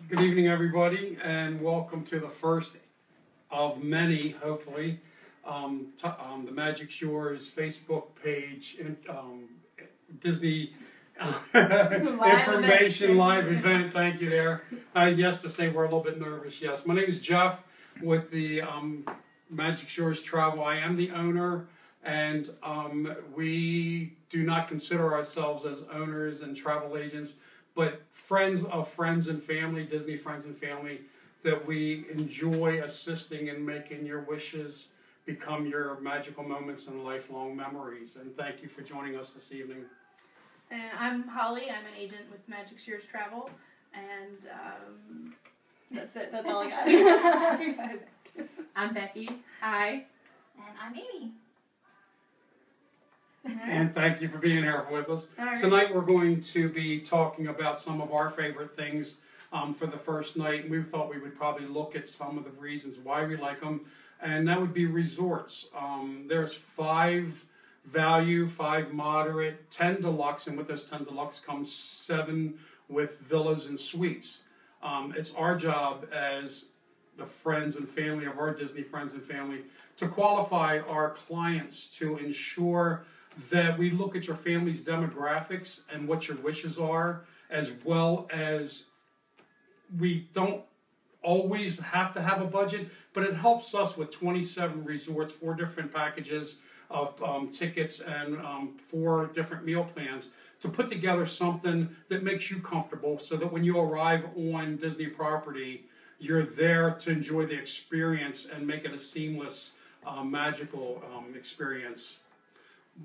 Good evening, everybody, and welcome to the first of many, hopefully, the Magic Shores Facebook page and Disney information live event. Thank you there. Yes, to say we're a little bit nervous. Yes, my name is Jeff with the Magic Shores Travel. I am the owner, and we do not consider ourselves as owners and travel agents, but friends of friends and family, Disney friends and family, that we enjoy assisting in making your wishes become your magical moments and lifelong memories. And thank you for joining us this evening. I'm Holly. I'm an agent with Magic Shores Travel, and that's it. That's all I got. I'm Becky. Hi. And I'm Amy. And thank you for being here with us. Right. Tonight we're going to be talking about some of our favorite things for the first night. And we thought we would probably look at some of the reasons why we like them. And that would be resorts. There's 5 value, 5 moderate, 10 deluxe. And with those 10 deluxe comes 7 with villas and suites. It's our job as the friends and family of our Disney friends and family to qualify our clients to ensure that we look at your family's demographics and what your wishes are, as well as we don't always have to have a budget, but it helps us with 27 resorts, 4 different packages of tickets, and 4 different meal plans to put together something that makes you comfortable so that when you arrive on Disney property, you're there to enjoy the experience and make it a seamless, magical experience.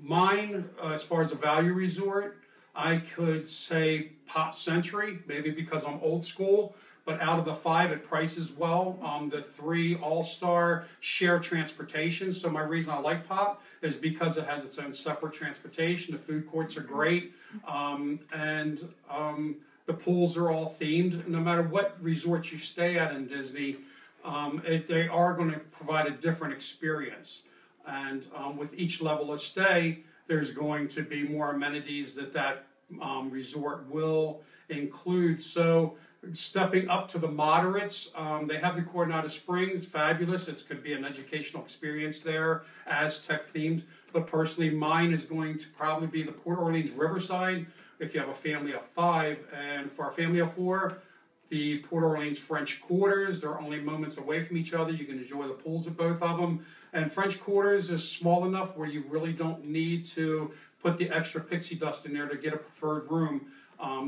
Mine, as far as a value resort, I could say Pop Century, maybe because I'm old school, but out of the 5, it prices well. The 3 All-Star share transportation, so my reason I like Pop is because it has its own separate transportation. The food courts are great, and the pools are all themed. No matter what resort you stay at in Disney, they are going to provide a different experience. And with each level of stay, there's going to be more amenities that resort will include. So stepping up to the moderates, they have the Coronado Springs, fabulous. It could be an educational experience there, Aztec themed. But personally, mine is going to probably be the Port Orleans Riverside if you have a family of 5. And for a family of 4, the Port Orleans French Quarters. They're only moments away from each other. You can enjoy the pools at both of them. And French Quarters is small enough where you really don't need to put the extra pixie dust in there to get a preferred room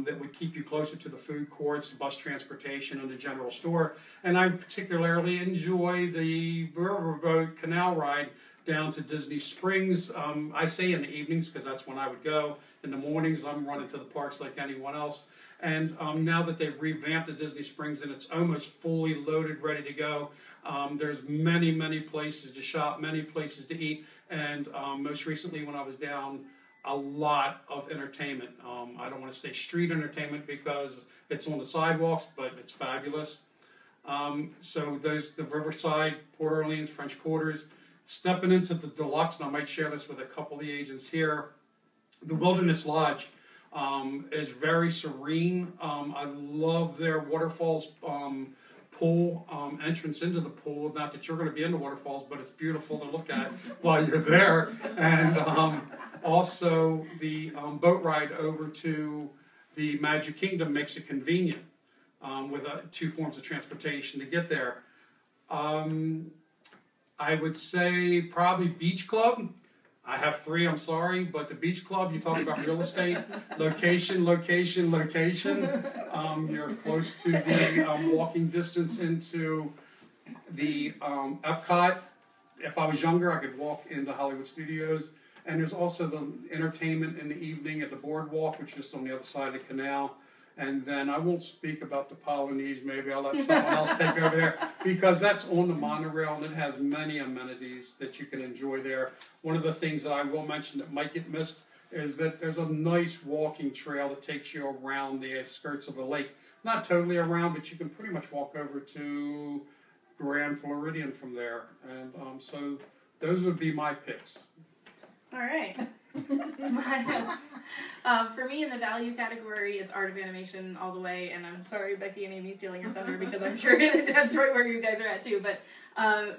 that would keep you closer to the food courts, bus transportation, and the general store. And I particularly enjoy the riverboat canal ride down to Disney Springs. I say in the evenings because that's when I would go. In the mornings, I'm running to the parks like anyone else. And now that they've revamped the Disney Springs and it's almost fully loaded, ready to go, there's many, many places to shop, many places to eat, and most recently when I was down, a lot of entertainment. I don't want to say street entertainment because it's on the sidewalks, but it's fabulous. So there's the Riverside, Port Orleans, French Quarters. Stepping into the deluxe, and I might share this with a couple of the agents here, the Wilderness Lodge is very serene. I love their waterfalls pool entrance into the pool. Not that you're going to be in the waterfalls, but it's beautiful to look at while you're there. And also the boat ride over to the Magic Kingdom makes it convenient with 2 forms of transportation to get there. I would say probably Beach Club. I have 3, I'm sorry, but the Beach Club, you talk about real estate, location, location, location. You're close to the walking distance into the Epcot. If I was younger, I could walk into Hollywood Studios. And there's also the entertainment in the evening at the boardwalk, which is on the other side of the canal. And then I won't speak about the Polynesian, maybe I'll let someone else take over there, because that's on the monorail and it has many amenities that you can enjoy there. One of the things that I will mention that might get missed is that there's a nice walking trail that takes you around the skirts of the lake. Not totally around, but you can pretty much walk over to Grand Floridian from there. And so those would be my picks. All right. For me, in the value category, it's art of animation all the way. And I'm sorry, Becky and Amy, stealing your thunder because I'm sure that's right where you guys are at too. But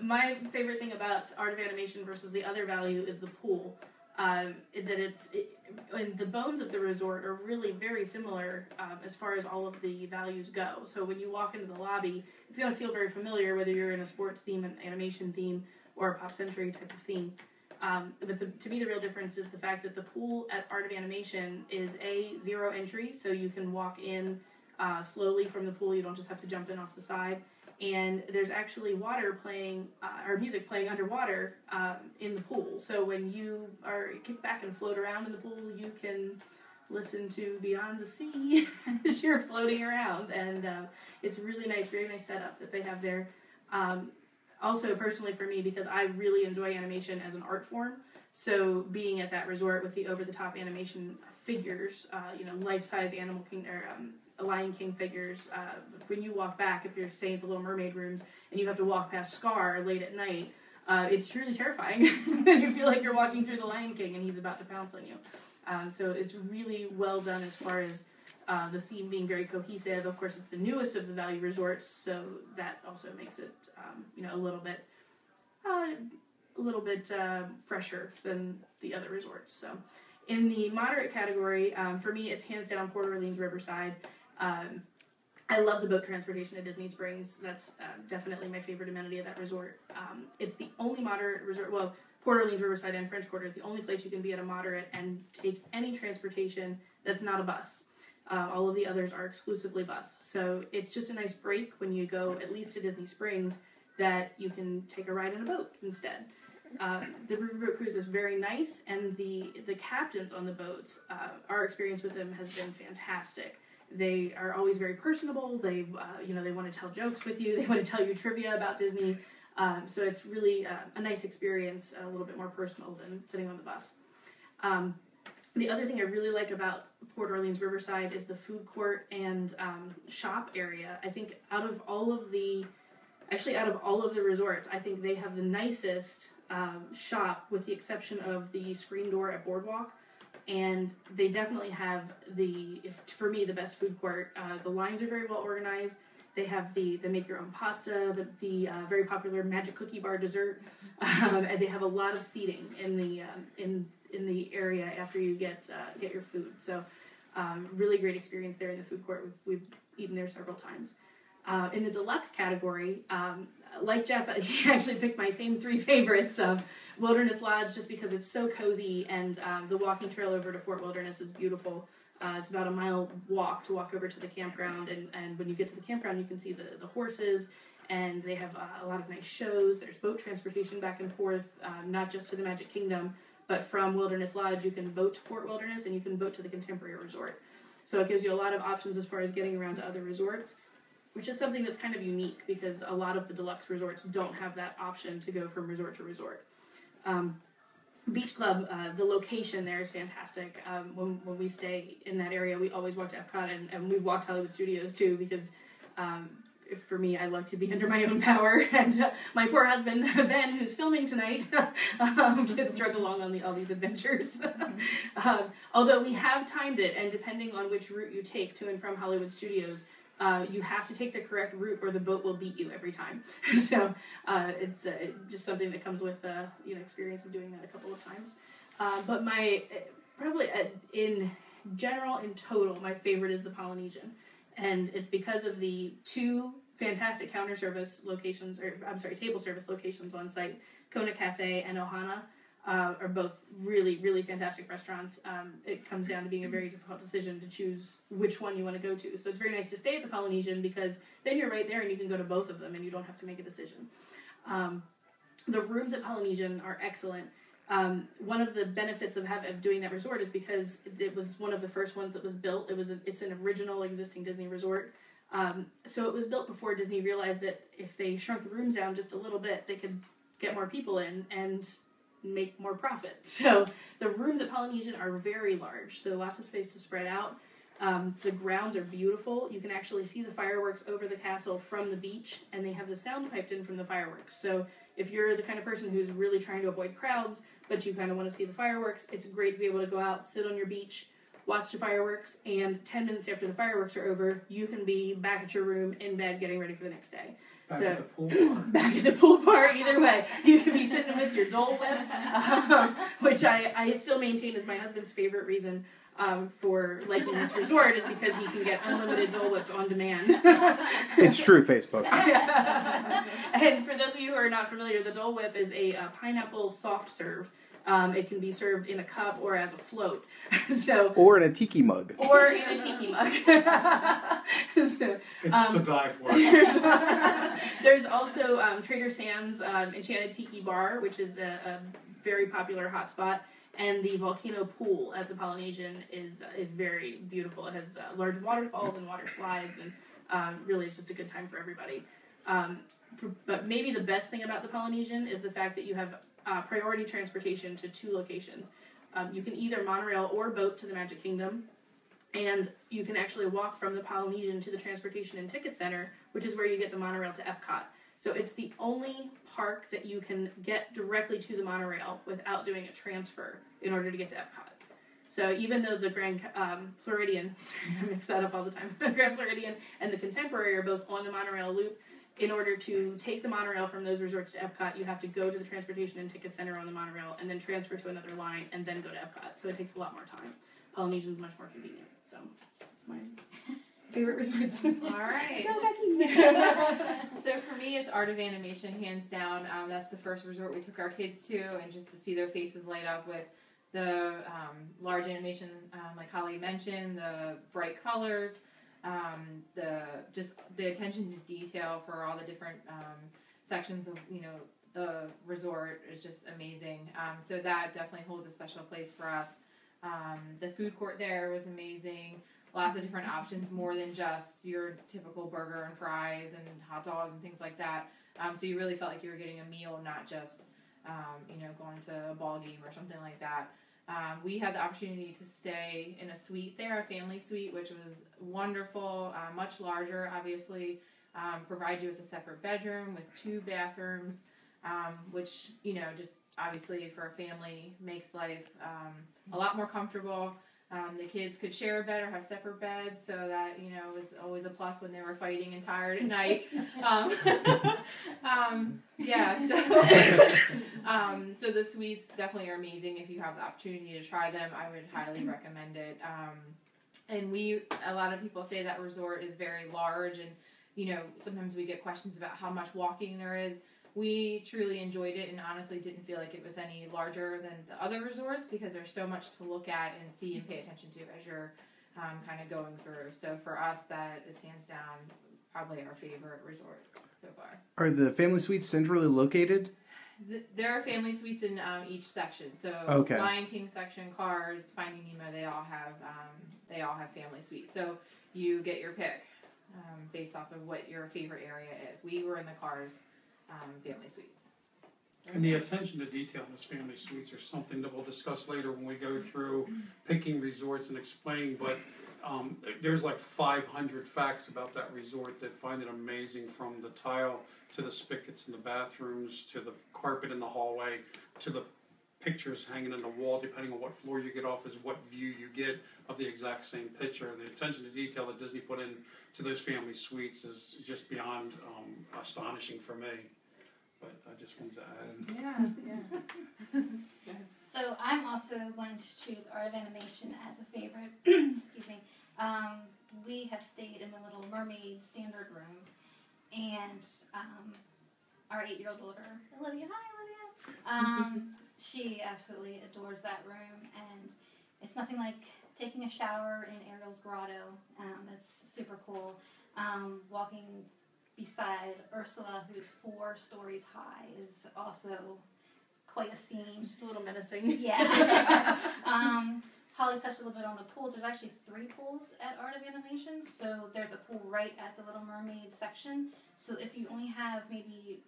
my favorite thing about art of animation versus the other value is the pool. And the bones of the resort are really very similar as far as all of the values go. So when you walk into the lobby, it's going to feel very familiar whether you're in a sports theme, an animation theme, or a pop century type of theme. But to me, the real difference is the fact that the pool at Art of Animation is zero entry, so you can walk in slowly from the pool. You don't just have to jump in off the side. And there's actually water playing, or music playing underwater in the pool. So when you are kick back and float around in the pool, you can listen to Beyond the Sea as you're floating around. And it's really nice, very nice setup that they have there. Also, personally for me, because I really enjoy animation as an art form, so being at that resort with the over-the-top animation figures, life-size Animal King or Lion King figures, when you walk back, if you're staying at the Little Mermaid rooms and you have to walk past Scar late at night, it's truly terrifying. You feel like you're walking through the Lion King and he's about to pounce on you. So it's really well done as far as the theme being very cohesive. Of course, it's the newest of the value resorts, so that also makes it, a little bit fresher than the other resorts. So, in the moderate category, for me, it's hands down Port Orleans Riverside. I love the boat transportation to Disney Springs. That's definitely my favorite amenity of that resort. It's the only moderate resort. Well, Port Orleans Riverside and French Quarter is the only place you can be at a moderate and take any transportation that's not a bus. All of the others are exclusively bus. So it's just a nice break when you go at least to Disney Springs that you can take a ride in a boat instead. The riverboat cruise is very nice, and the captains on the boats, our experience with them has been fantastic. They are always very personable. They want to tell jokes with you. They want to tell you trivia about Disney. So it's really a nice experience, a little bit more personal than sitting on the bus. The other thing I really like about Port Orleans Riverside is the food court and shop area. I think out of all of the resorts, I think they have the nicest shop, with the exception of the screen door at Boardwalk. And they definitely have for me, the best food court. The lines are very well organized. They have the make your own pasta, the very popular magic cookie bar dessert, and they have a lot of seating in the area after you get your food. So really great experience there in the food court. We've eaten there several times. In the deluxe category, like Jeff, he actually picked my same three favorites. Wilderness Lodge, just because it's so cozy, and the walking trail over to Fort Wilderness is beautiful. It's about a mile walk to walk over to the campground, and when you get to the campground, you can see the horses, and they have a lot of nice shows. There's boat transportation back and forth, not just to the Magic Kingdom, but from Wilderness Lodge, you can boat to Fort Wilderness, and you can boat to the Contemporary Resort. So it gives you a lot of options as far as getting around to other resorts, which is something that's kind of unique because a lot of the deluxe resorts don't have that option to go from resort to resort. Beach Club, the location there is fantastic. When we stay in that area, we always walk to Epcot, and we've walked Hollywood Studios too, because for me, I love to be under my own power, and my poor husband, Ben, who's filming tonight, gets drug along on all these adventures. Although we have timed it, and depending on which route you take to and from Hollywood Studios, you have to take the correct route or the boat will beat you every time. So it's just something that comes with experience of doing that a couple of times. But in total, my favorite is the Polynesian. And it's because of the two fantastic table service locations on site. Kona Cafe and Ohana are both really, really fantastic restaurants. It comes down to being a very difficult decision to choose which one you want to go to. So it's very nice to stay at the Polynesian, because then you're right there and you can go to both of them and you don't have to make a decision. The rooms at Polynesian are excellent. One of the benefits of doing that resort is because it was one of the first ones that was built. It's an original existing Disney resort. So it was built before Disney realized that if they shrunk the rooms down just a little bit, they could get more people in and make more profit. So the rooms at Polynesian are very large, so lots of space to spread out. The grounds are beautiful. You can actually see the fireworks over the castle from the beach, and they have the sound piped in from the fireworks. So if you're the kind of person who's really trying to avoid crowds, but you kind of want to see the fireworks, it's great to be able to go out, sit on your beach, watch the fireworks, and 10 minutes after the fireworks are over, you can be back at your room in bed getting ready for the next day. Back at the pool bar. Back at the pool bar, either way. You can be sitting with your Dole Whip, which I still maintain is my husband's favorite reason for liking this resort, is because he can get unlimited Dole Whips on demand. It's true, Facebook. And for those of you who are not familiar, the Dole Whip is a pineapple soft serve. It can be served in a cup or as a float. Or in a tiki mug. Or in a tiki mug. It's to die for. There's also Trader Sam's Enchanted Tiki Bar, which is a very popular hotspot. And the volcano pool at the Polynesian is very beautiful. It has large waterfalls and water slides, and really it's just a good time for everybody. But maybe the best thing about the Polynesian is the fact that you have priority transportation to 2 locations. You can either monorail or boat to the Magic Kingdom, and you can actually walk from the Polynesian to the Transportation and Ticket Center, which is where you get the monorail to Epcot. So it's the only park that you can get directly to the monorail without doing a transfer in order to get to Epcot. So even though the Grand Floridian, sorry, I mix that up all the time, the Grand Floridian and the Contemporary are both on the monorail loop, in order to take the monorail from those resorts to Epcot, you have to go to the Transportation and Ticket Center on the monorail and then transfer to another line and then go to Epcot. So it takes a lot more time. Polynesian's much more convenient. So that's my favorite resorts. All right. So for me, it's Art of Animation, hands down. That's the first resort we took our kids to, and just to see their faces light up with the large animation, like Holly mentioned, the bright colors. The attention to detail for all the different sections of the resort is just amazing. So that definitely holds a special place for us. The food court there was amazing. Lots of different options, more than just your typical burger and fries and hot dogs and things like that. So you really felt like you were getting a meal, not just going to a ball game or something like that. We had the opportunity to stay in a suite there, a family suite, which was wonderful, much larger, obviously, provide you with a separate bedroom with 2 bathrooms, which, just obviously for a family makes life a lot more comfortable. The kids could share a bed or have separate beds, so that, was always a plus when they were fighting and tired at night. So the suites definitely are amazing. If you have the opportunity to try them, I would highly recommend it. And a lot of people say that resort is very large, and, sometimes we get questions about how much walking there is. We truly enjoyed it and honestly didn't feel like it was any larger than the other resorts, because there's so much to look at and see and pay attention to as you're kind of going through. So for us, that is hands down probably our favorite resort so far. Are the family suites centrally located? There are family suites in each section. So okay. Lion King section, Cars, Finding Nemo, they all have family suites. So you get your pick based off of what your favorite area is. We were in the Cars family suites. And the attention to detail in those family suites are something that we'll discuss later when we go through picking resorts and explaining, but there's like 500 facts about that resort that find it amazing, from the tile to the spigots in the bathrooms, to the carpet in the hallway, to the pictures hanging on the wall. Depending on what floor you get off is what view you get of the exact same picture. The attention to detail that Disney put in to those family suites is just beyond astonishing for me. But I just wanted to add. Yeah. So I'm also going to choose Art of Animation as a favorite. Excuse me. We have stayed in the Little Mermaid standard room, and our 8-year-old daughter, Olivia, hi Olivia, she absolutely adores that room, and it's nothing like taking a shower in Ariel's grotto. That's super cool. Walking beside Ursula, who's 4 stories high, is also quite a scene. Just a little menacing. Yeah. Holly touched a little bit on the pools. There's actually 3 pools at Art of Animation. So there's a pool right at the Little Mermaid section. So if you only have maybe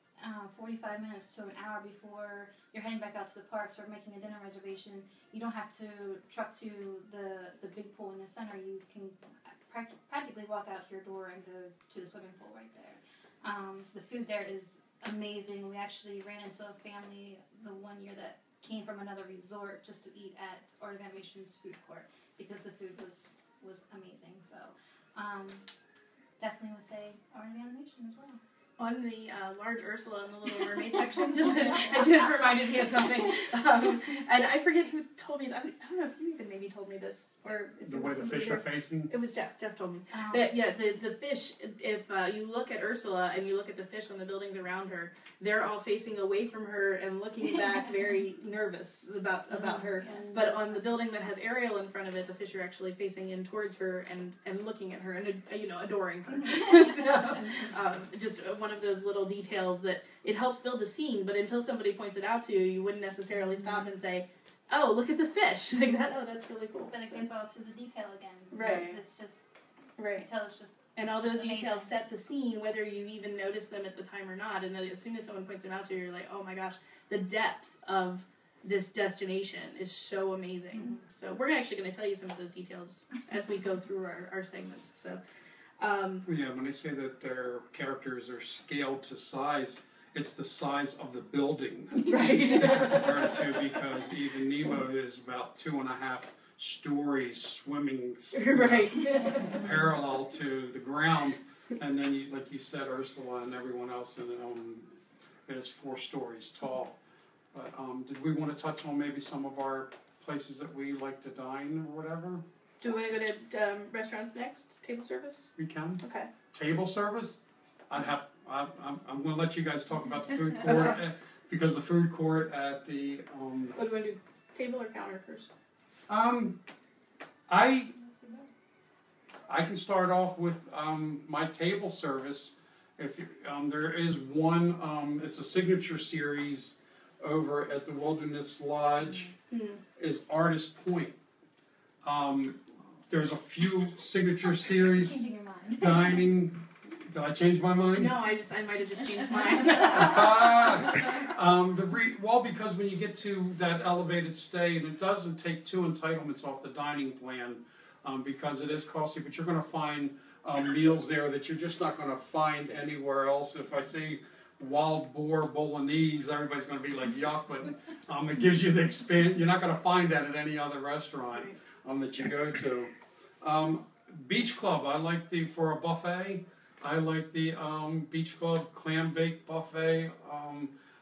45 minutes to an hour before you're heading back out to the parks or making a dinner reservation, you don't have to truck to the big pool in the center. You can practically walk out your door and go to the swimming pool right there. The food there is amazing. We actually ran into a family the one year that came from another resort just to eat at Art of Animation's food court because the food was amazing. So definitely would say Art of Animation as well. On the large Ursula in the Little Mermaid section, it just reminded me of something. And I forget who told me that. I don't know if you even maybe told me this, or if The it way was the fish are facing. It was Jeff. Jeff told me that the fish. If you look at Ursula and you look at the fish on the buildings around her, they're all facing away from her and looking back, very nervous about her. But on the building that has Ariel in front of it, the fish are actually facing in towards her and looking at her and adoring her. So, just one of those little details that it helps build the scene. But until somebody points it out to you, you wouldn't necessarily stop and say, "Oh, look at the fish!" Like that. Oh, that's really cool. But it goes all to the detail again. Right. It's just right. Detail is just. And all those just details amazing. set the scene, whether you even notice them at the time or not. And as soon as someone points them out to you, you're like, "Oh my gosh, the depth of this destination is so amazing." Mm-hmm. So we're actually going to tell you some of those details as we go through our segments. So. Yeah, when they say that their characters are scaled to size, it's the size of the building. Right. Compared to, because even Nemo is about 2.5 stories swimming Right. parallel to the ground, and then you, like you said, Ursula and everyone else is 4 stories tall. But did we want to touch on maybe some of our places that we like to dine or whatever? Do we want to go to restaurants next? Table service? We can. Okay. Table service? I'm going to let you guys talk about the food court because the food court at the What do you want to do? Table or counter first? I can start off with my table service. If there is one, it's a signature series over at the Wilderness Lodge. Is Artist Point. There's a few signature series Changing your mind. dining. Did I change my mind? No, I might have just changed mine. Well, because when you get to that elevated stay, and it doesn't take 2 entitlements off the dining plan, because it is costly, but you're going to find meals there that you're just not going to find anywhere else. If I say wild boar bolognese, everybody's going to be like, yuck, but it gives you the experience. You're not going to find that at any other restaurant that you go to. Beach Club, I like for a buffet. I like the Beach Club clam bake buffet.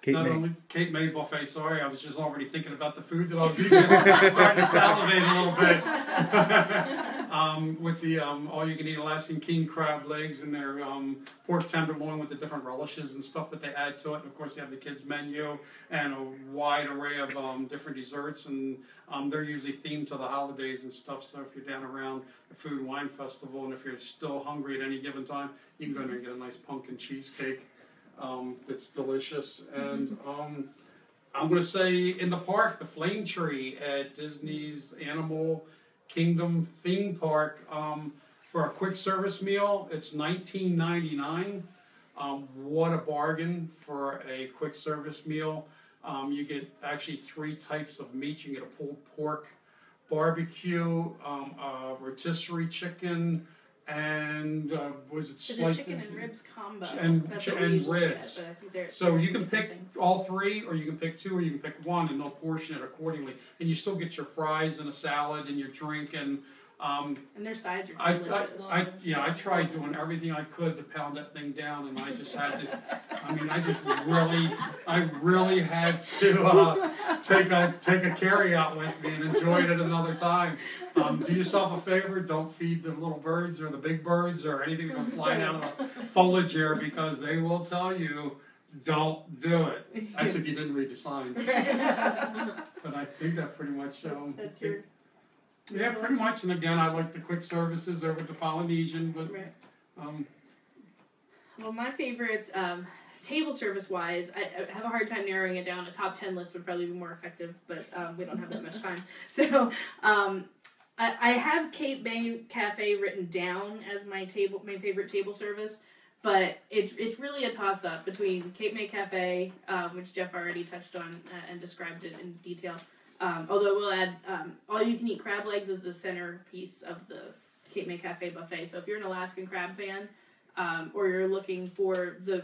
Kate May buffet. Sorry, I was just already thinking about the food that I was eating. Starting to salivate a little bit. With the all-you-can-eat Alaskan king crab legs and their pork tenderloin with the different relishes and stuff that they add to it. And of course, they have the kids' menu and a wide array of different desserts. And they're usually themed to the holidays and stuff. So if you're down around the Food and Wine Festival, and if you're still hungry at any given time, you can go in there and get a nice pumpkin cheesecake. That's delicious. And I'm going to say in the park, the Flame Tree at Disney's Animal Kingdom theme park, for a quick service meal, it's $19.99. What a bargain for a quick service meal. You get actually 3 types of meat. You get a pulled pork barbecue, a rotisserie chicken, and was it It's a sliced chicken and ribs combo. and That's what and we usually get, ribs. but I think they're So you can different pick things. all 3, or you can pick 2, or you can pick 1, and they'll portion it accordingly. And you still get your fries and a salad and your drink. And And their sides are delicious. I tried doing everything I could to pound that thing down, and I just had to. I really had to take a carry out with me and enjoy it at another time. Do yourself a favor, don't feed the little birds or the big birds or anything that goes flying out of the foliage here, because they will tell you, don't do it. That's if you didn't read the signs. But I think that pretty much. That's your. Yeah, pretty much. And again, I like the quick services over at the Polynesian, but Right. Well, my favorite table service wise, I have a hard time narrowing it down. A top 10 list would probably be more effective, but we don't have that much time. So I have Cape May Cafe written down as my favorite table service, but it's really a toss up between Cape May Cafe, which Jeff already touched on and described it in detail. Although we'll add all-you-can-eat crab legs is the centerpiece of the Cape May Cafe buffet. So if you're an Alaskan crab fan, or you're looking for the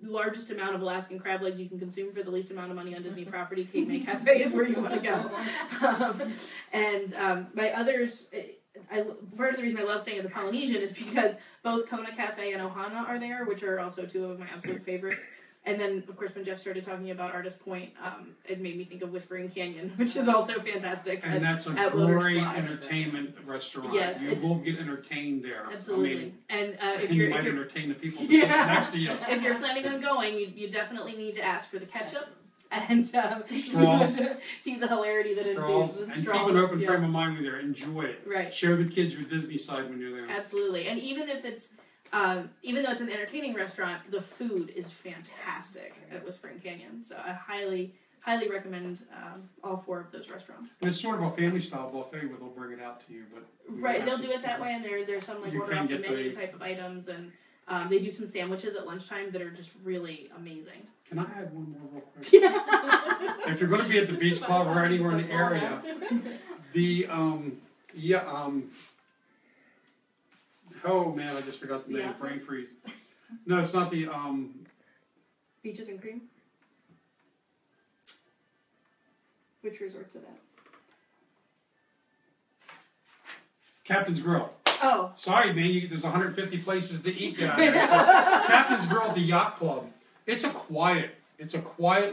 largest amount of Alaskan crab legs you can consume for the least amount of money on Disney property, TMY Cafe is where you want to go. My others, part of the reason I love staying at the Polynesian is because both Kona Cafe and Ohana are there, which are also two of my absolute favorites. And then, of course, when Jeff started talking about Artist Point, it made me think of Whispering Canyon, which is also fantastic. And that's a great entertainment restaurant. Yes, you will get entertained there. Absolutely. I mean, and you might entertain the people next to you. If you're planning on going, you definitely need to ask for the ketchup and see the hilarity that ensues. And keep an open frame of mind when you're there. Enjoy it. Right. Show the kids your Disney side when you're there. Absolutely. And even if it's even though it's an entertaining restaurant, the food is fantastic at Whispering Canyon. So I highly recommend all 4 of those restaurants. And it's sort of a family style buffet where they'll bring it out to you, but right, they'll do it that way, and there's some like order off the menu type of items, and they do some sandwiches at lunchtime that are just really amazing. Can I add one more real quick? Yeah. If you're going to be at the Beach Club or anywhere in the area, oh man, I just forgot the name. Brain freeze. No, it's not the Beaches and Cream. Which resort's it at? Captain's Grill. Oh. Sorry, man. There's 150 places to eat down there. So Captain's Grill at the Yacht Club. It's a quiet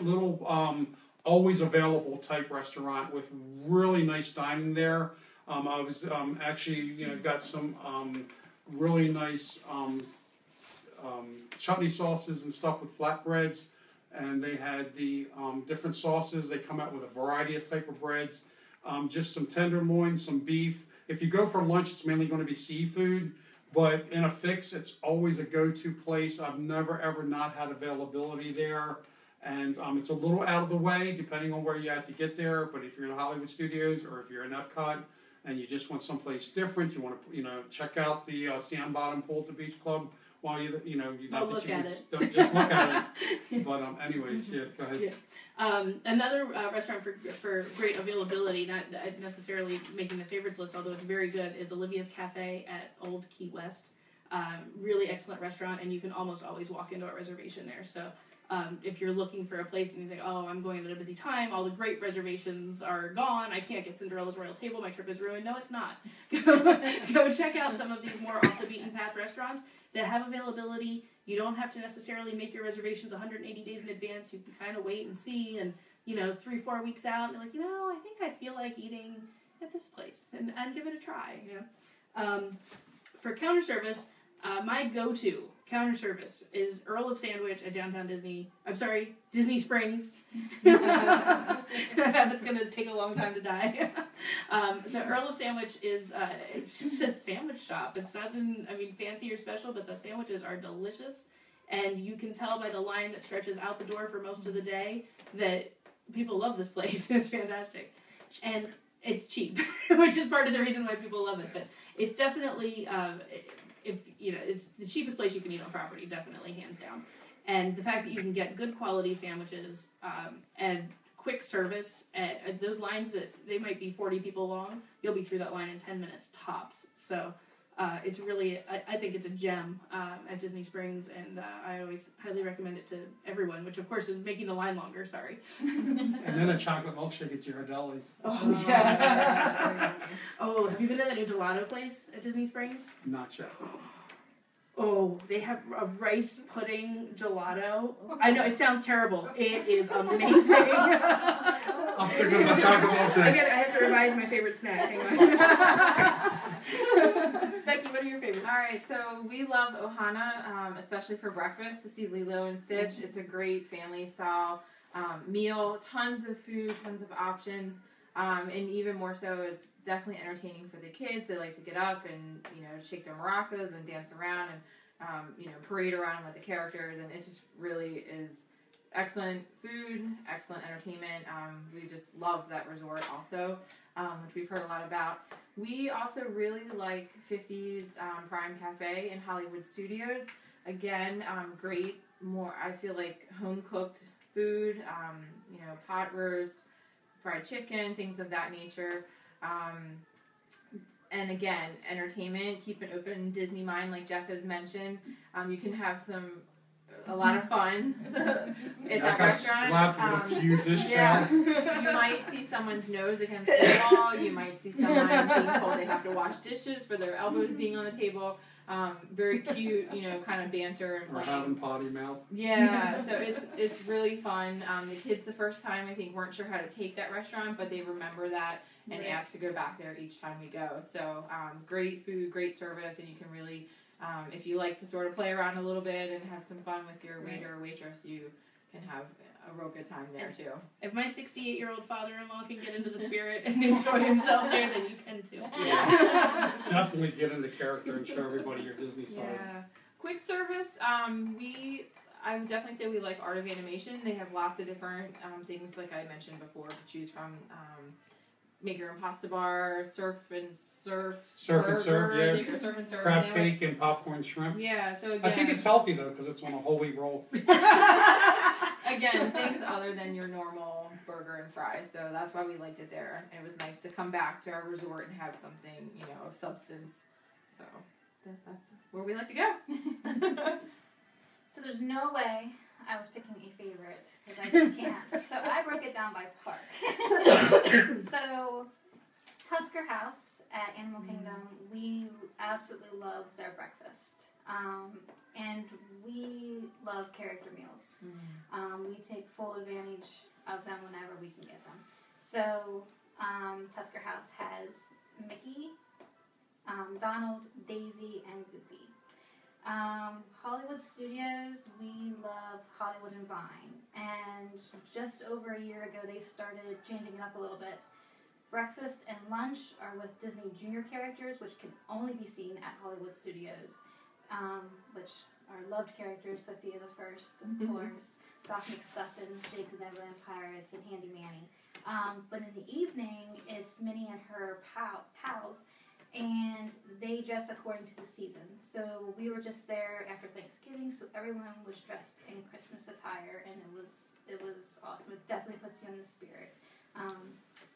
little, always available type restaurant with really nice dining there. I was actually, got some really nice chutney sauces and stuff with flatbreads, and they had the different sauces. They come out with a variety of type of breads, just some tenderloin, some beef. If you go for lunch, it's mainly going to be seafood, but in a fix, it's always a go-to place. I've never ever not had availability there, and it's a little out of the way depending on where you have to get there. But if you're in Hollywood Studios or if you're in Epcot, and you just want someplace different, you want to, check out the Sand Bottom Pool at the Beach Club while you don't just look at it. But anyways, yeah, go ahead. Yeah. Another restaurant for great availability, not necessarily making the favorites list, although it's very good, is Olivia's Cafe at Old Key West. Really excellent restaurant, and you can almost always walk into a reservation there. So if you're looking for a place and you think, oh, I'm going at a busy time, all the great reservations are gone, I can't get Cinderella's Royal Table, my trip is ruined. No, it's not. Go check out some of these more off the beaten path restaurants that have availability. You don't have to necessarily make your reservations 180 days in advance. You can kind of wait and see, and 3-4 weeks out, and you're like, I think I feel like eating at this place, and give it a try. For counter service, my go-to counter service is Earl of Sandwich at downtown Disney. I'm sorry, Disney Springs. It's going to take a long time to die. So Earl of Sandwich is it's just a sandwich shop. It's nothing, fancy or special, but the sandwiches are delicious. And you can tell by the line that stretches out the door for most of the day that people love this place. It's fantastic. And it's cheap, which is part of the reason why people love it. But it's definitely... it's the cheapest place you can eat on property, definitely, hands down. And the fact that you can get good quality sandwiches and quick service, those lines that they might be 40 people long, you'll be through that line in 10 minutes tops. So it's really, I think it's a gem at Disney Springs, and I always highly recommend it to everyone, which of course is making the line longer, sorry. And then a chocolate milkshake at Girardelli's. Oh, yeah. Oh, have you been to that new gelato place at Disney Springs? Not yet. Oh, they have a rice pudding gelato. I know, it sounds terrible. It is amazing. I'll stick with my chocolate milkshake. I have to revise my favorite snack. Hang on. Becky, what are your favorites? All right, so we love Ohana, especially for breakfast, to see Lilo and Stitch. It's a great family-style meal. Tons of food, tons of options. And even more so, it's definitely entertaining for the kids. They like to get up and, shake their maracas and dance around and, parade around with the characters. And it just really is excellent food, excellent entertainment. We just love that resort also, which we've heard a lot about. We also really like 50s Prime Cafe in Hollywood Studios. Again, great, more, I feel like, home-cooked food, pot roast, fried chicken, things of that nature. And again, entertainment, keep an open Disney mind, like Jeff has mentioned. You can have some a lot of fun at I that got restaurant. slapped with a few dish Yeah, towels. you might see someone's nose against the wall. You might see someone being told they have to wash dishes for their elbows being on the table. Very cute, kind of banter and Or playing. having potty mouth. Yeah, so it's really fun. The kids the first time I think weren't sure how to take that restaurant, but they remember that and Right. asked to go back there each time we go. So great food, great service, and you can really, if you like to sort of play around a little bit and have some fun with your waiter or waitress, you can have a real good time there too. If my 68-year-old father-in-law can get into the spirit and enjoy himself there, then you can too. Yeah. Definitely get into character and show everybody your Disney side. Yeah. Quick service. I would definitely say we like Art of Animation. They have lots of different things, like I mentioned before, to choose from. Make your own pasta bar, surf and serve, Yeah. I think, or surf and serve Crab sandwich. cake and popcorn shrimp. Yeah, so again, I think it's healthy though because it's on a whole wheat roll. again, things other than your normal burger and fries. So that's why we liked it there. And it was nice to come back to our resort and have something, of substance. So that's where we like to go. So there's no way I was picking a favorite because I just can't. So I broke it down by park. So Tusker House at Animal Kingdom, we absolutely love their breakfast. And we love character meals. We take full advantage of them whenever we can get them. So Tusker House has Mickey, Donald, Daisy, and Goofy. Hollywood Studios, we love Hollywood and Vine, and just over a year ago they started changing it up a little bit. Breakfast and lunch are with Disney Junior characters, which can only be seen at Hollywood Studios, which are loved characters, Sophia the First, of course, Doc McStuffins, Jake the Neverland Pirates, and Handy Manny. But in the evening, it's Minnie and her pals, and they dress according to the season. So we were just there after Thanksgiving, so everyone was dressed in Christmas attire, and it was awesome. It definitely puts you in the spirit.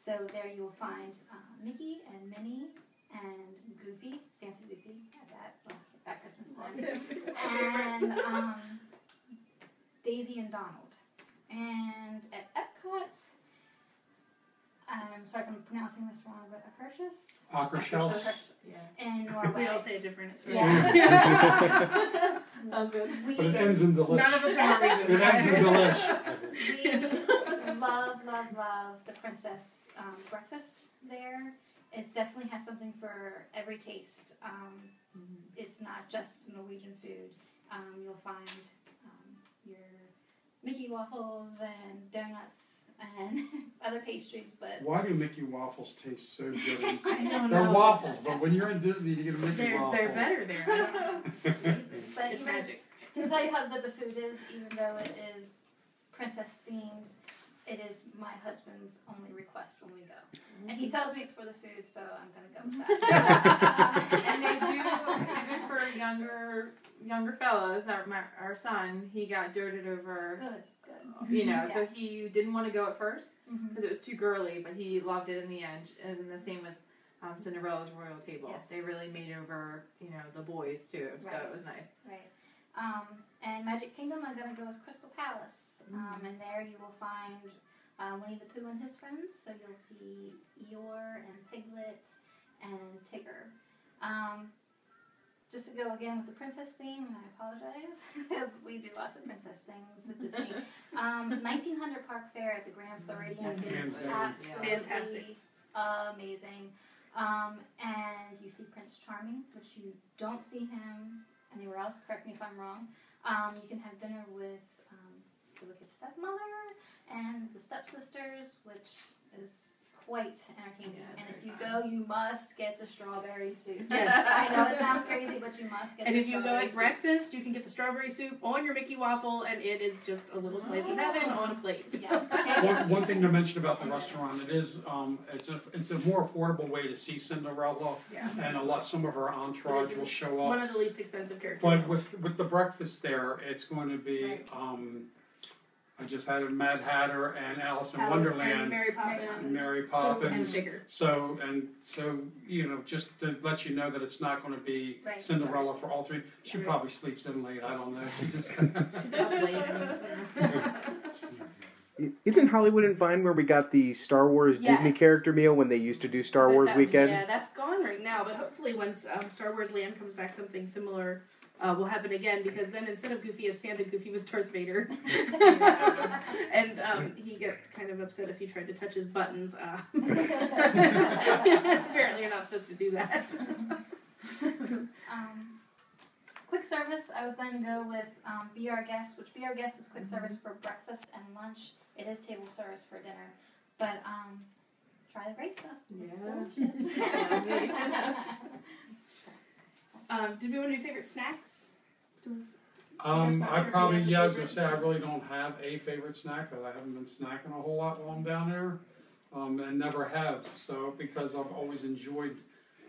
So there you will find Mickey and Minnie and Goofy, Santa Goofy at that Christmas time, and Daisy and Donald. And at Epcot, I'm sorry if I'm pronouncing this wrong, but Akershus. In Norway. We all say it different. It's Yeah. Sounds good. But it ends in delish. None of us are Norwegian. It ends in delish. We love the princess breakfast there. It definitely has something for every taste. It's not just Norwegian food. You'll find your Mickey waffles and donuts and other pastries, but Why do Mickey waffles taste so good? I don't They're know. waffles, but when you're in Disney, you get a Mickey waffle. They're better there. I don't know. It's amazing. But It's even magic. to tell you how good the food is, even though it is princess themed, it is my husband's only request when we go. And he tells me it's for the food, so I'm gonna go with that. And they do, even for younger fellas, our son, he got doted over. Good. So he didn't want to go at first Mhm. because it was too girly, but he loved it in the end. And the same with Cinderella's Royal Table. Yes. They really made over, the boys too, so Right. it was nice. Right. And Magic Kingdom, I'm gonna go with Crystal Palace. And there you will find Winnie the Pooh and his friends. So you'll see Eeyore and Piglet and Tigger. Just to go again with the princess theme, and I apologize because we do lots of princess things at Disney. 1900 Park Fair at the Grand Floridian Hands is down. absolutely Fantastic. amazing. And you see Prince Charming, which you don't see him anywhere else. Correct me if I'm wrong. You can have dinner with the Wicked Stepmother and the Stepsisters, which is quite entertaining. Yeah, And if very you fun. go, you must get the strawberry soup. Yes. I know it sounds crazy, but you must get And the if you go strawberry at soup. breakfast, you can get the strawberry soup on your Mickey waffle, and it is just a little slice of heaven on a plate. Yes. One thing to mention about the restaurant, it is it's a more affordable way to see Cinderella, Yeah. and some of her entourage will show up. One of the least expensive characters. But with the breakfast there, it's going to be Right. I just had a Mad Hatter and Alice in Alice Wonderland. and Mary Poppins. And Mary And Poppins. bigger. So, just to let you know that it's not going to be Right, Cinderella for all three. She Right. probably sleeps in late. I don't know. She just. She's up late. Isn't Hollywood and Vine where we got the Star Wars Disney Yes. character meal when they used to do Star Wars weekend? Yeah, that's gone right now, but hopefully once Star Wars Land comes back, something similar will happen again, because then instead of Goofy as Santa, Goofy was Darth Vader. And he got kind of upset if you tried to touch his buttons. Apparently you're not supposed to do that. Quick service, I was going to go with Be Our Guest, which Be Our Guest is quick service for breakfast and lunch. It is table service for dinner. But try the great stuff. It's delicious. Did we want to do favorite snacks? I probably, I was going to say, I really don't have a favorite snack, because I haven't been snacking a whole lot while I'm down there, and never have. So, because I've always enjoyed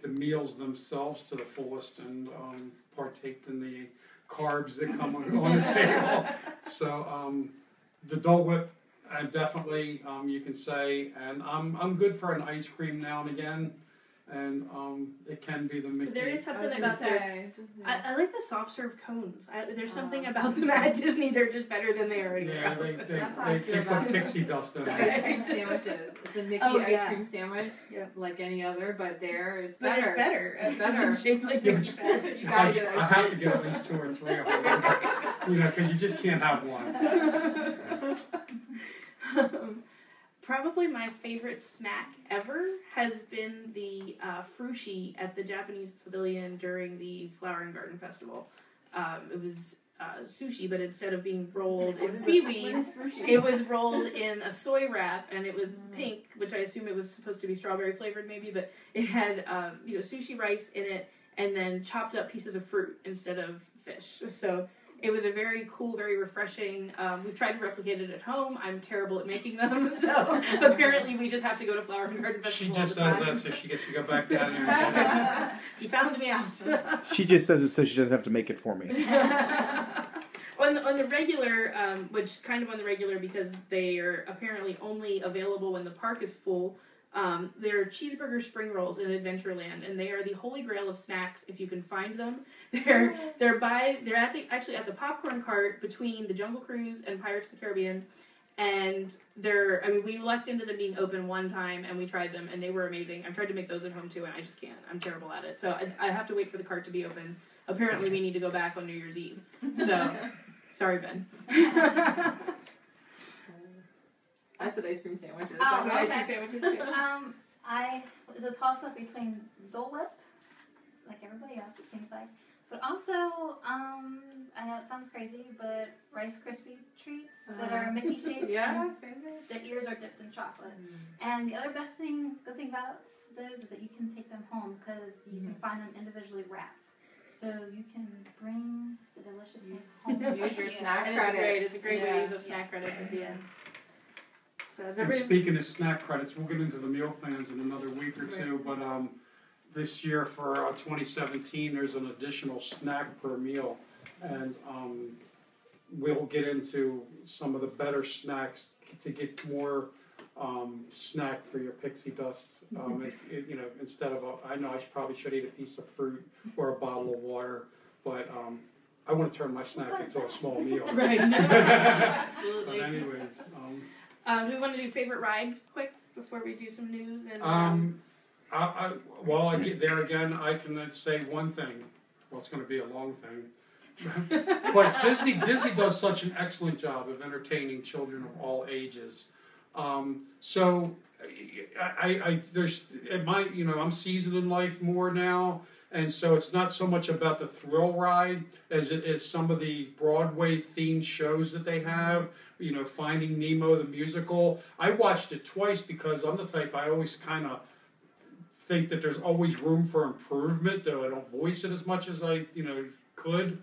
the meals themselves to the fullest, and partaked in the carbs that come on the table. So, the Dole Whip, definitely, you can say, and I'm good for an ice cream now and again. And it can be the Mickey. There is something about say, I like the soft serve cones. There's something about them at Disney. They're just better than they are anywhere Yeah, else. That's how I they feel put about pixie dust in the it. ice cream sandwiches. It's a Mickey Oh, ice yeah. cream sandwich, Yep. like any other, but it's But better. it's better. It's better. It's shaped like Yeah, Mickey Mouse. You gotta get I ice have to get at least 2 or 3 of them. Because you just can't have one. Probably my favorite snack ever has been the frushi at the Japanese pavilion during the Flower and Garden Festival. It was sushi, but instead of being rolled in seaweed, it was rolled in a soy wrap, and it was pink, which I assume it was supposed to be strawberry flavored maybe, but it had sushi rice in it, and then chopped up pieces of fruit instead of fish. So it was a very cool, very refreshing. We've tried to replicate it at home. I'm terrible at making them, so apparently we just have to go to Flower and Garden She Festival. just says that so she gets to go back down there and get You found me out. She just says it so she doesn't have to make it for me. on the regular, which kind of on the regular because they are apparently only available when the park is full. They're cheeseburger spring rolls in Adventureland, and they are the holy grail of snacks if you can find them. They're actually at the popcorn cart between the Jungle Cruise and Pirates of the Caribbean, and we lucked into them being open one time, and we tried them, and they were amazing. I've tried to make those at home too, and I just can't. I'm terrible at it, so I have to wait for the cart to be open. Apparently, we need to go back on New Year's Eve. So, sorry, Ben. I said ice cream sandwiches. Oh, That's what okay. ice cream sandwiches too. It was a toss up between Dole Whip, like everybody else, it seems like, but also, I know it sounds crazy, but Rice Krispie treats that are Mickey shaped. Yeah, and same thing. their ears are dipped in chocolate. And the other good thing about those is that you can take them home because you can find them individually wrapped. So you can bring the deliciousness home. Use with your you. snack And credits. it's a great way to use up snack Yes. credits at the end. So is And everybody... speaking of snack credits, we'll get into the meal plans in another week or two, but this year for 2017, there's an additional snack per meal, and we'll get into some of the better snacks to get more snack for your pixie dust. Instead of I know I probably should eat a piece of fruit or a bottle of water, but I want to turn my snack into a small meal. Right. Absolutely. But anyways. Do we want to do favorite ride quick before we do some news? And While I get there again, I can say one thing. Well, it's going to be a long thing. But Disney does such an excellent job of entertaining children of all ages. So I'm seasoned in life more now, and so it's not so much about the thrill ride as it is some of the Broadway themed shows that they have. Finding Nemo the musical. I watched it twice because I'm the type I always kind of think that there's always room for improvement, though I don't voice it as much as I could.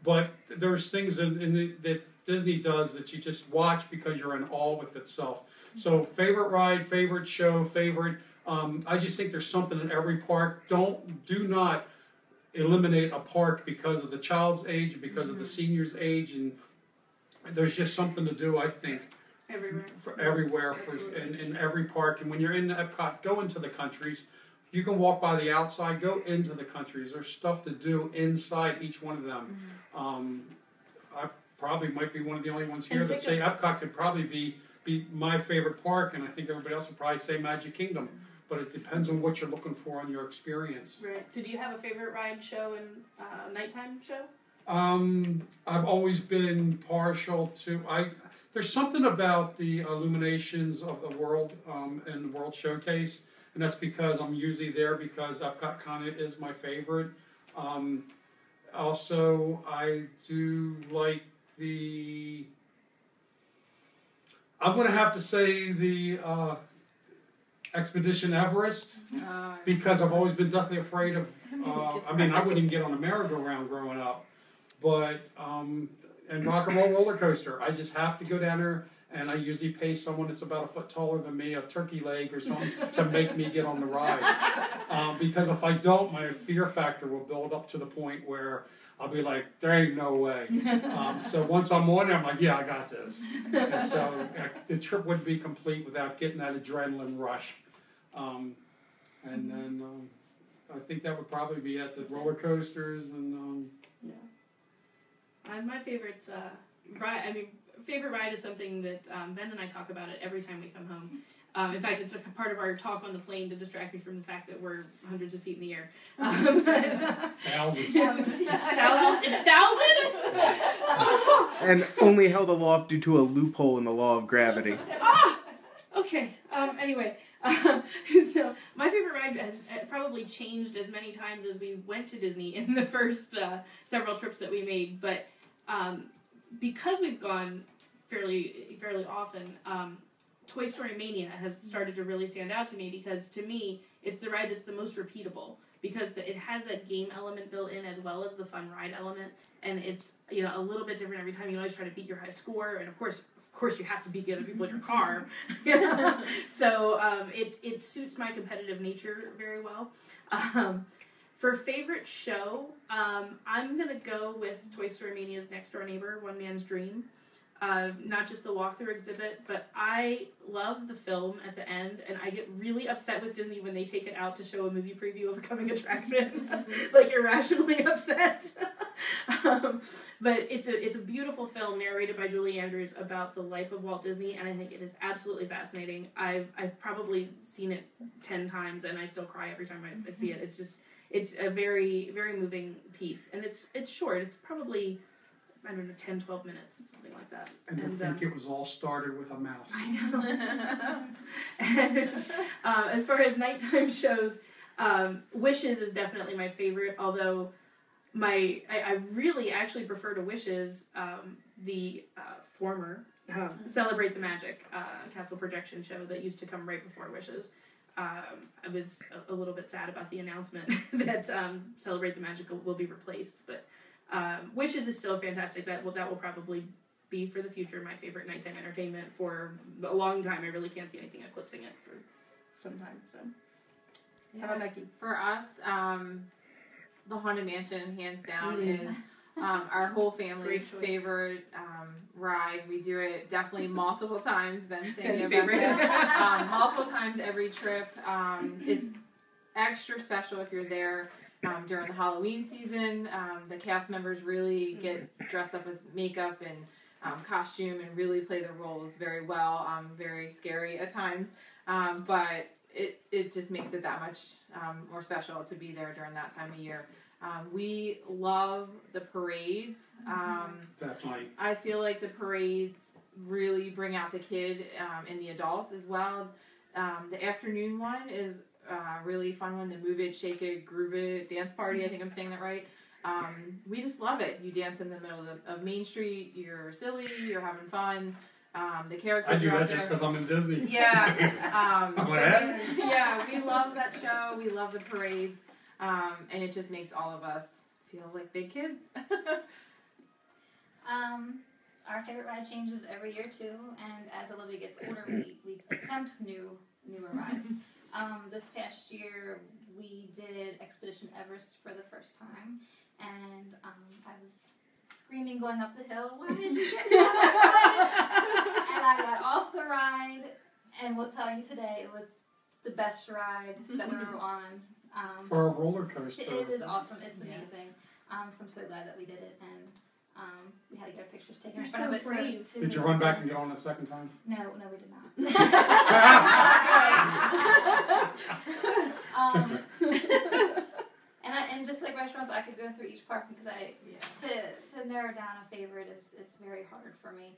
But there's things that Disney does that you just watch because you're in awe with itself. So favorite ride, favorite show, favorite. I just think there's something in every park. Do not eliminate a park because of the child's age, because of the senior's age, and there's just something to do, I think, Everywhere. for everywhere, in every park. And when you're in Epcot, go into the countries. You can walk by the outside, go into the countries. There's stuff to do inside each one of them. I probably might be one of the only ones here that say Epcot could probably be my favorite park, and I think everybody else would probably say Magic Kingdom. But it depends on what you're looking for on your experience. Right. So do you have a favorite ride, show, and nighttime show? I've always been partial to there's something about the illuminations of the world and the World Showcase, and that's because I'm usually there because Epcot kind of is my favorite. Also, I do like I'm going to have to say the Expedition Everest, because I've always been deathly afraid of, I wouldn't even get on a merry-go-round growing up, but, and Rock and Roll Roller Coaster, I just have to go down there, and I usually pay someone that's about a foot taller than me, a turkey leg or something, to make me get on the ride. Because if I don't, my fear factor will build up to the point where I'll be like, there ain't no way. So once I'm on there, I'm like, yeah, I got this. And so the trip wouldn't be complete without getting that adrenaline rush. And then I think that would probably be at the roller coasters and. My favorite ride. Favorite ride is something that Ben and I talk about it every time we come home. In fact, it's a part of our talk on the plane to distract me from the fact that we're hundreds of feet in the air. Thousands. Thousands? It's thousands? And only held aloft due to a loophole in the law of gravity. Okay. Anyway, so my favorite ride has probably changed as many times as we went to Disney in the first several trips that we made. But because we've gone fairly often, Toy Story Mania has started to really stand out to me, because to me it's the ride that's the most repeatable, because it has that game element built in as well as the fun ride element, and it's a little bit different every time. You always try to beat your high score, and of course you have to beat the other people in your car. So it suits my competitive nature very well. For favorite show, I'm going to go with Toy Story Mania's Next Door Neighbor, One Man's Dream. Not just the walkthrough exhibit, but I love the film at the end, and I get really upset with Disney when they take it out to show a movie preview of a coming attraction. Like, irrationally upset. But it's a beautiful film narrated by Julie Andrews about the life of Walt Disney, and I think it is absolutely fascinating. I've probably seen it 10 times, and I still cry every time I see it. It's a very, very moving piece, and it's short. It's probably, I don't know, 10, 12 minutes, something like that. And I think it was all started with a mouse. I know. And, as far as nighttime shows, Wishes is definitely my favorite, although I really actually prefer to Wishes the former Celebrate the Magic Castle Projection show that used to come right before Wishes. I was a little bit sad about the announcement that Celebrate the Magic will be replaced, but Wishes is still fantastic. That will probably be for the future my favorite nighttime entertainment for a long time. I really can't see anything eclipsing it for some time. So, Yeah. How about Becky? For us, the Haunted Mansion, hands down, is our whole family's favorite ride. We do it definitely multiple times. Ben's saying multiple times every trip. It's extra special if you're there during the Halloween season. The cast members really get dressed up with makeup and costume and really play their roles very well. Very scary at times, but it just makes it that much more special to be there during that time of year. We love the parades. Definitely. I feel like the parades really bring out the kid and the adults as well. The afternoon one is really fun one. The Move It, Shake It, Groove It dance party. I think I'm saying that right. We just love it. You dance in the middle of Main Street. You're silly. You're having fun. The characters. I do are that just because I'm in Disney. Yeah. I'm we love that show. We love the parades. And it just makes all of us feel like big kids. Our favorite ride changes every year too, and as Olivia gets older, we attempt newer rides. This past year, we did Expedition Everest for the first time, and I was screaming going up the hill. Why did you get me on this ride? And I got off the ride, and will tell you today it was the best ride that we were on. For a roller coaster. It is awesome. It's Yeah. amazing. So I'm so glad that we did it, and we had to get pictures taken You're in front so of it. brave. To Did you run back and get on a second time? No, we did not. And just like restaurants, I could go through each park because to narrow down a favorite it's very hard for me.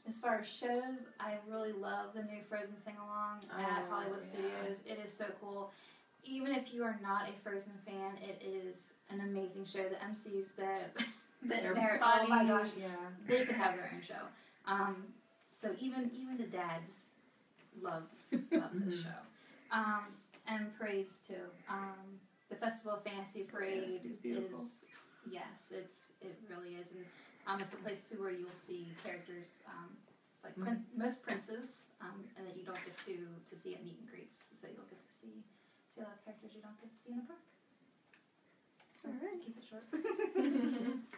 As far as shows, I really love the new Frozen sing along at Hollywood Studios. It is so cool. Even if you are not a Frozen fan, it is an amazing show. The MCs that narrate, oh my gosh, they could have their own show. So even the dads love this show. And parades too. The Festival of Fantasy Parade it's beautiful. is, yes, it really is, and it's a place too where you'll see characters like most princes, and that you don't get to see at meet and greets. So you'll get to see a lot of characters you don't get to see in the park. All right. Keep it short.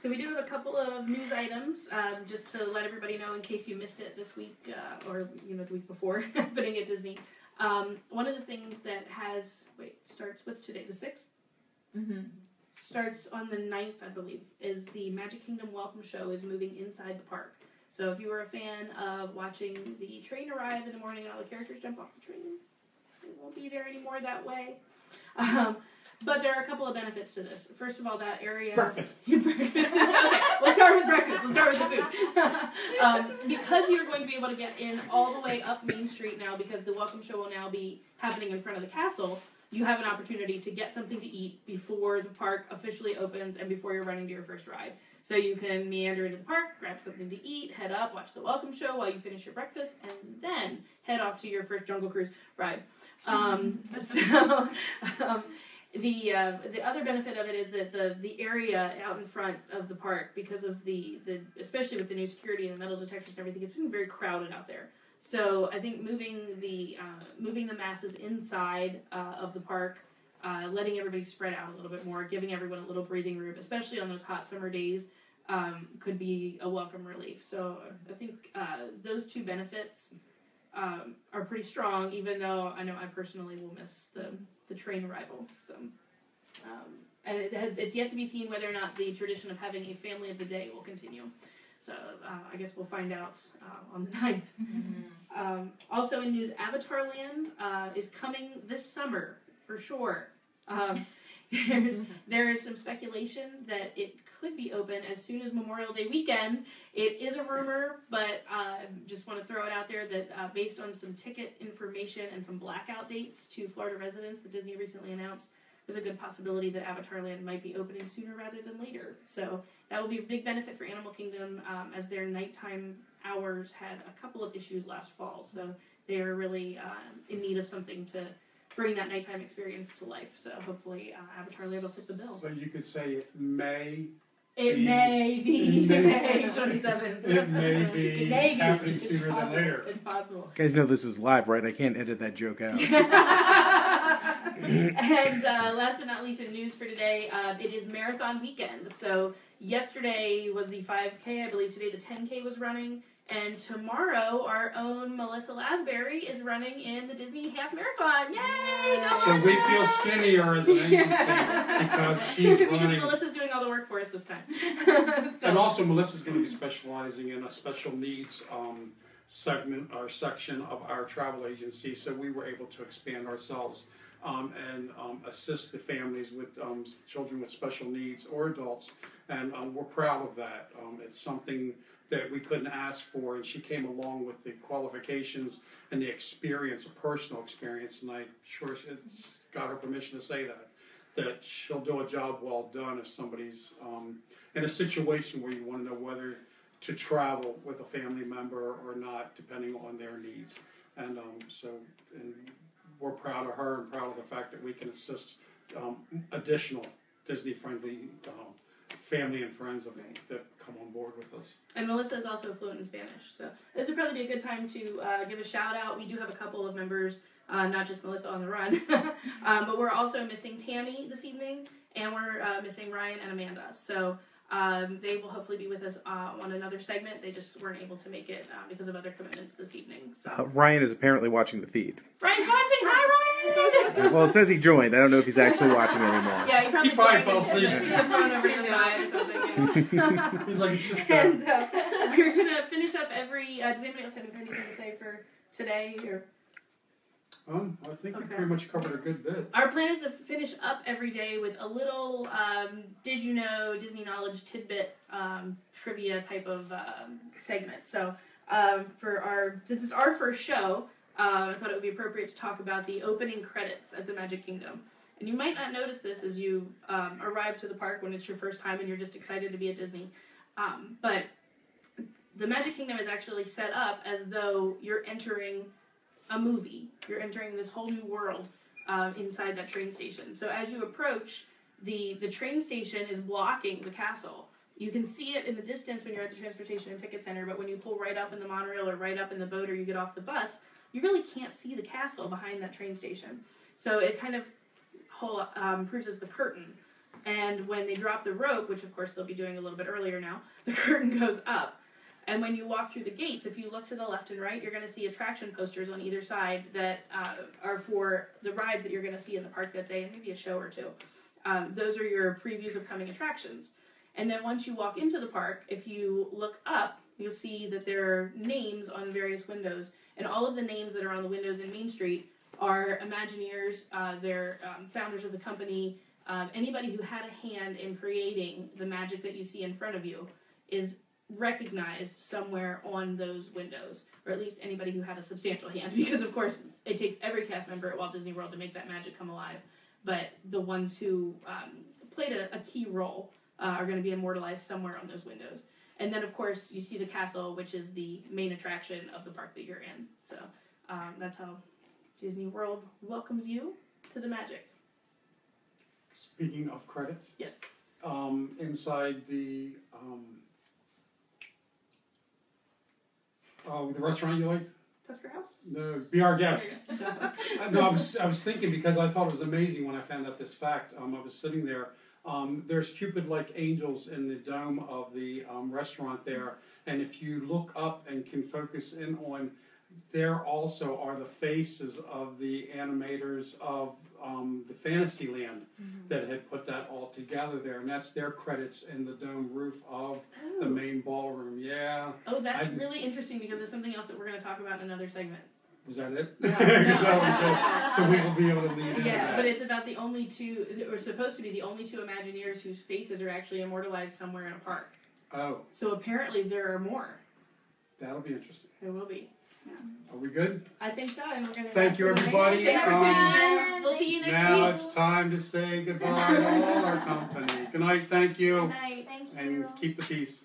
So we do have a couple of news items, just to let everybody know in case you missed it this week, or the week before, happening at Disney. One of the things that starts, what's today, the 6th? Mm-hmm. Starts on the 9th, I believe, is the Magic Kingdom Welcome Show is moving inside the park. So if you were a fan of watching the train arrive in the morning and all the characters jump off the train, it won't be there anymore that way. But there are a couple of benefits to this. First of all, that area... Breakfast. Breakfast is... Okay, we'll start with breakfast. We'll start with the food. Because you're going to be able to get in all the way up Main Street now, because the Welcome Show will now be happening in front of the castle, you have an opportunity to get something to eat before the park officially opens and before you're running to your first ride. So you can meander into the park, grab something to eat, head up, watch the Welcome Show while you finish your breakfast, and then head off to your first Jungle Cruise ride. The other benefit of it is that the area out in front of the park, because of the especially with the new security and the metal detectors and everything, it's been very crowded out there. So I think moving the masses inside of the park, letting everybody spread out a little bit more, giving everyone a little breathing room, especially on those hot summer days, could be a welcome relief. So I think those two benefits are pretty strong, even though I know I personally will miss the train arrival. So, and it's yet to be seen whether or not the tradition of having a family of the day will continue. So I guess we'll find out on the 9th. Mm-hmm. Also in news, Avatar Land is coming this summer for sure. There is some speculation that it could be open as soon as Memorial Day weekend. It is a rumor, but just want to throw it out there that based on some ticket information and some blackout dates to Florida residents that Disney recently announced, there's a good possibility that Avatar Land might be opening sooner rather than later. So that will be a big benefit for Animal Kingdom, as their nighttime hours had a couple of issues last fall. So they are really in need of something to bring that nighttime experience to life. So hopefully Avatar Land will fit the bill. So you could say it may It may be May 27th. It may be It may be. happening It's sooner than possible. later. It's possible. You guys know this is live, right? I can't edit that joke out. And last but not least in news for today, it is marathon weekend. So yesterday was the 5K, I believe today the 10K was running, and tomorrow our own Melissa Lasbury is running in the Disney Half Marathon. Yay! Go So we Melissa! feel skinnier as an agency because she's Because running. Melissa's doing all the work for us this time. So, And also Melissa's going to be specializing in a special needs segment or section of our travel agency, so we were able to expand ourselves and assist the families with children with special needs or adults, and we're proud of that. It's something that we couldn't ask for, and she came along with the qualifications and the experience, a personal experience, and I'm sure she got her permission to say that she'll do a job well done if somebody's in a situation where you want to know whether to travel with a family member or not, depending on their needs. And and we're proud of her and proud of the fact that we can assist additional Disney-friendly family and friends that come on board with us. and Melissa is also fluent in Spanish, so this would probably be a good time to give a shout out. We do have a couple of members, not just Melissa on the run, but we're also missing Tammy this evening, and we're missing Ryan and Amanda. So They will hopefully be with us on another segment. They just weren't able to make it because of other commitments this evening. So. Ryan is apparently watching the feed. Ryan's watching! Hi, Ryan! Well, it says he joined. I don't know if he's actually watching anymore. Yeah, he probably fell asleep. He had phone over to the side or something. Yeah. He's like, it's just And we're going to finish up every... does anybody else have anything to say for today? Or I think we pretty much covered a good bit. our plan is to finish up every day with a little did you know Disney knowledge tidbit trivia type of segment. So since it's our first show, I thought it would be appropriate to talk about the opening credits at the Magic Kingdom. And you might not notice this as you arrive to the park when it's your first time and you're just excited to be at Disney. But the Magic Kingdom is actually set up as though you're entering a movie. You're entering this whole new world inside that train station. So as you approach, the train station is blocking the castle. You can see it in the distance when you're at the Transportation and Ticket Center, but when you pull right up in the monorail or right up in the boat or you get off the bus, you really can't see the castle behind that train station. So it kind of proves as the curtain. And when they drop the rope, which of course they'll be doing a little bit earlier now, the curtain goes up. And when you walk through the gates, if you look to the left and right, you're going to see attraction posters on either side that are for the rides that you're going to see in the park that day, and maybe a show or two. Those are your previews of coming attractions. And then once you walk into the park, if you look up, you'll see that there are names on various windows. And all of the names that are on the windows in Main Street are Imagineers, they're founders of the company. Anybody who had a hand in creating the magic that you see in front of you is recognized somewhere on those windows, or at least anybody who had a substantial hand, because of course it takes every cast member at Walt Disney World to make that magic come alive, but the ones who played a key role are going to be immortalized somewhere on those windows. And then of course you see the castle, which is the main attraction of the park that you're in. So that's how Disney World welcomes you to the magic. Speaking of credits, Yes. inside the restaurant you liked? Tusker House? No, Be Our Guest. No. No, I was thinking because I thought it was amazing when I found out this fact. I was sitting there. There's Cupid-like angels in the dome of the restaurant there, and if you look up and can focus in on, there also are the faces of the animators of the Fantasyland that had put that all together there, and that's their credits in the dome roof of the main ballroom. Yeah. Oh, that's really interesting because it's something else that we're going to talk about in another segment. Was that it? No. So we will be able to lead into that. Yeah, but it's about the only two, or supposed to be the only two Imagineers whose faces are actually immortalized somewhere in a park. Oh. So apparently there are more. That'll be interesting. There will be. Yeah. Are we good? I think so, and we're going to Thank you, everybody. Thanks for tuning in. We'll see you next Now week. it's time to say goodbye to all our company. Good night, thank you, Good night. Thank you. and keep the peace.